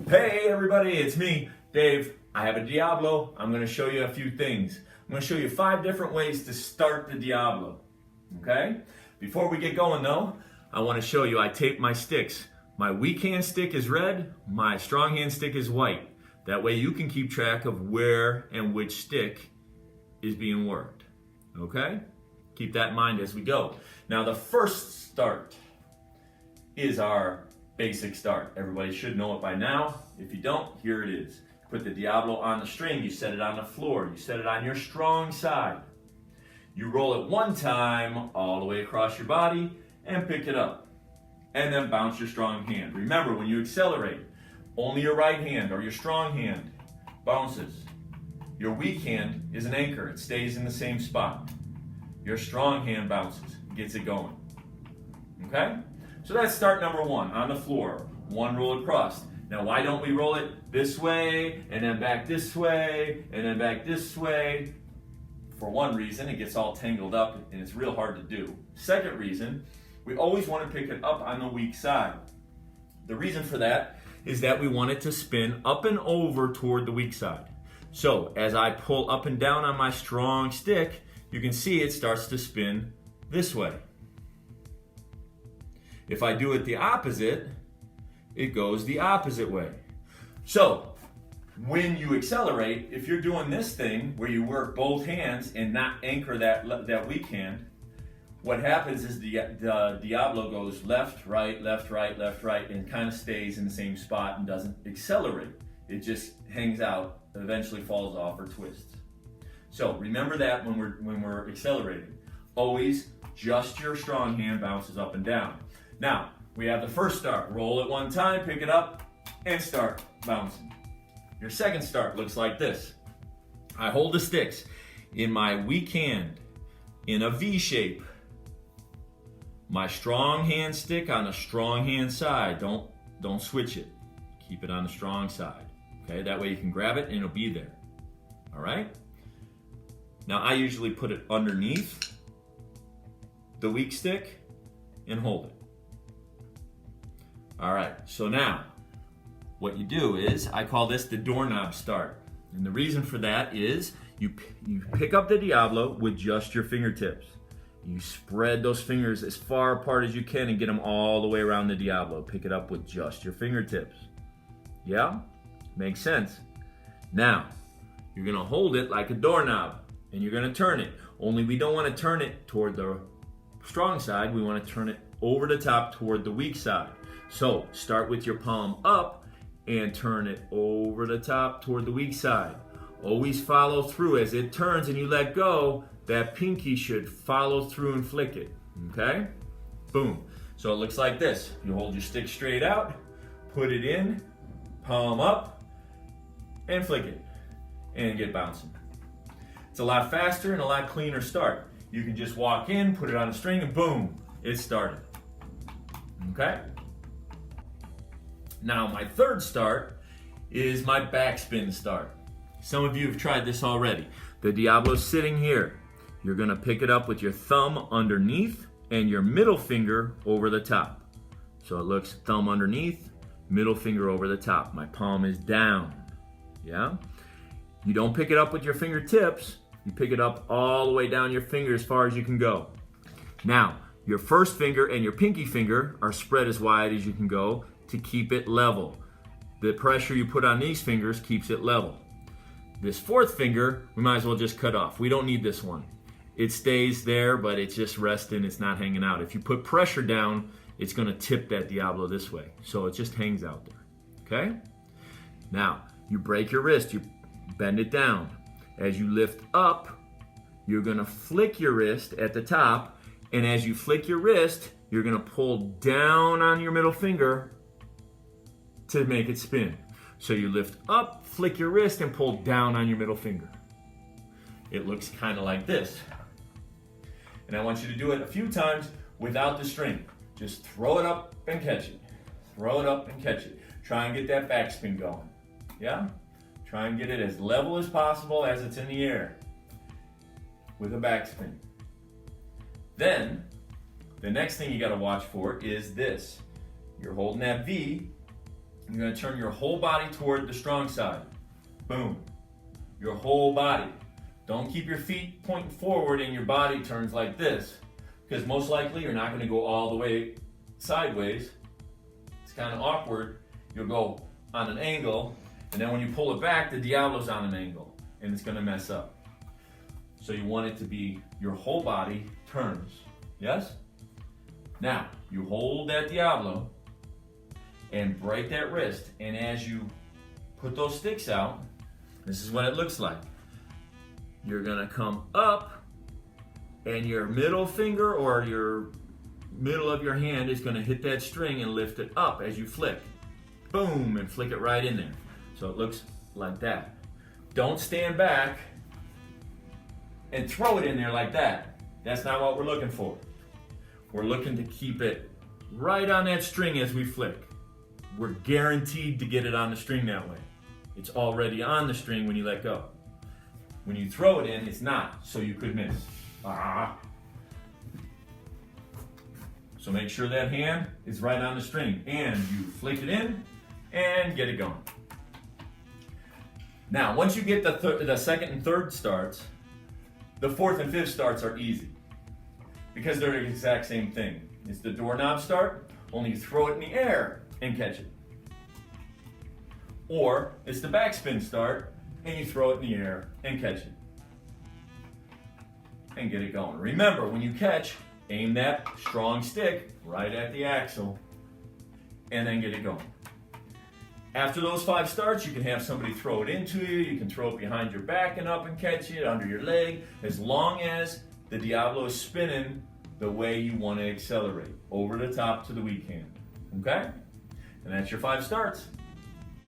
Hey everybody, it's me, Dave. I have a Diabolo. I'm going to show you a few things. I'm going to show you 5 different ways to start the Diabolo. Okay? Before we get going though, I want to show you I tape my sticks. My weak hand stick is red, my strong hand stick is white. That way you can keep track of where and which stick is being worked. Okay? Keep that in mind as we go. Now the first start is our basic start. Everybody should know it by now. If you don't, here it is. Put the Diabolo on the string, you set it on the floor, you set it on your strong side. You roll it one time all the way across your body and pick it up. And then bounce your strong hand. Remember, when you accelerate, only your right hand or your strong hand bounces. Your weak hand is an anchor, it stays in the same spot. Your strong hand bounces, gets it going. Okay? So that's start number 1, on the floor. 1 roll across. Now why don't we roll it this way, and then back this way, and then back this way? For one reason, it gets all tangled up and it's real hard to do. Second reason, we always want to pick it up on the weak side. The reason for that is that we want it to spin up and over toward the weak side. So as I pull up and down on my strong stick, you can see it starts to spin this way. If I do it the opposite, it goes the opposite way. So, when you accelerate, if you're doing this thing where you work both hands and not anchor that weak hand, what happens is the Diabolo goes left, right, left, right, left, right, and kind of stays in the same spot and doesn't accelerate. It just hangs out, eventually falls off or twists. So remember that when we're accelerating. Always just your strong hand bounces up and down. Now, we have the first start. Roll it one time, pick it up, and start bouncing. Your second start looks like this. I hold the sticks in my weak hand in a V shape. My strong hand stick on the strong hand side. Don't switch it. Keep it on the strong side. Okay, that way you can grab it and it'll be there. All right? Now I usually put it underneath the weak stick and hold it. All right, so now what you do is, I call this the doorknob start. And the reason for that is you pick up the Diabolo with just your fingertips. You spread those fingers as far apart as you can and get them all the way around the Diabolo. Pick it up with just your fingertips. Yeah? Makes sense. Now, you're gonna hold it like a doorknob and you're gonna turn it. Only we don't wanna turn it toward the strong side, we wanna turn it over the top toward the weak side. So start with your palm up and turn it over the top toward the weak side. Always follow through as it turns and you let go, that pinky should follow through and flick it, okay? Boom. So it looks like this. You hold your stick straight out, put it in, palm up, and flick it, and get bouncing. It's a lot faster and a lot cleaner start. You can just walk in, put it on a string, and boom, it started, okay? Now my third start is my backspin start. Some of you have tried this already. The Diabolo's sitting here. You're gonna pick it up with your thumb underneath and your middle finger over the top. So it looks thumb underneath, middle finger over the top. My palm is down, yeah? You don't pick it up with your fingertips, you pick it up all the way down your finger as far as you can go. Now, your first finger and your pinky finger are spread as wide as you can go to keep it level. The pressure you put on these fingers keeps it level. This fourth finger, we might as well just cut off. We don't need this one. It stays there, but it's just resting, it's not hanging out. If you put pressure down, it's gonna tip that Diabolo this way. So it just hangs out there, okay? Now, you break your wrist, you bend it down. As you lift up, you're gonna flick your wrist at the top, and as you flick your wrist, you're gonna pull down on your middle finger to make it spin. So you lift up, flick your wrist, and pull down on your middle finger. It looks kind of like this. And I want you to do it a few times without the string. Just throw it up and catch it. Throw it up and catch it. Try and get that backspin going. Yeah? Try and get it as level as possible as it's in the air with a backspin. Then, the next thing you gotta watch for is this. You're holding that V, You're going to turn your whole body toward the strong side. Boom. Your whole body. Don't keep your feet pointing forward and your body turns like this, because most likely you're not going to go all the way sideways. It's kind of awkward. You'll go on an angle, and then when you pull it back, the Diablo's on an angle, and it's going to mess up. So you want it to be your whole body turns. Yes? Now, you hold that Diablo and break that wrist, and as you put those sticks out, this is what it looks like. You're gonna come up, and your middle finger or your middle of your hand is gonna hit that string and lift it up as you flick. Boom, and flick it right in there. So it looks like that. Don't stand back and throw it in there like that. That's not what we're looking for. We're looking to keep it right on that string as we flick. We're guaranteed to get it on the string that way. It's already on the string when you let go. When you throw it in, it's not, so you could miss. So make sure that hand is right on the string, and you flick it in and get it going. Now, once you get the second and third starts, the fourth and fifth starts are easy because they're the exact same thing. It's the doorknob start, only you throw it in the air and catch it. Or it's the backspin start, and you throw it in the air and catch it. And get it going. Remember, when you catch, aim that strong stick right at the axle, and then get it going. After those 5 starts, you can have somebody throw it into you. You can throw it behind your back and up and catch it, under your leg, as long as the Diablo is spinning the way you want to accelerate, over the top to the weak hand. Okay? And that's your 5 starts.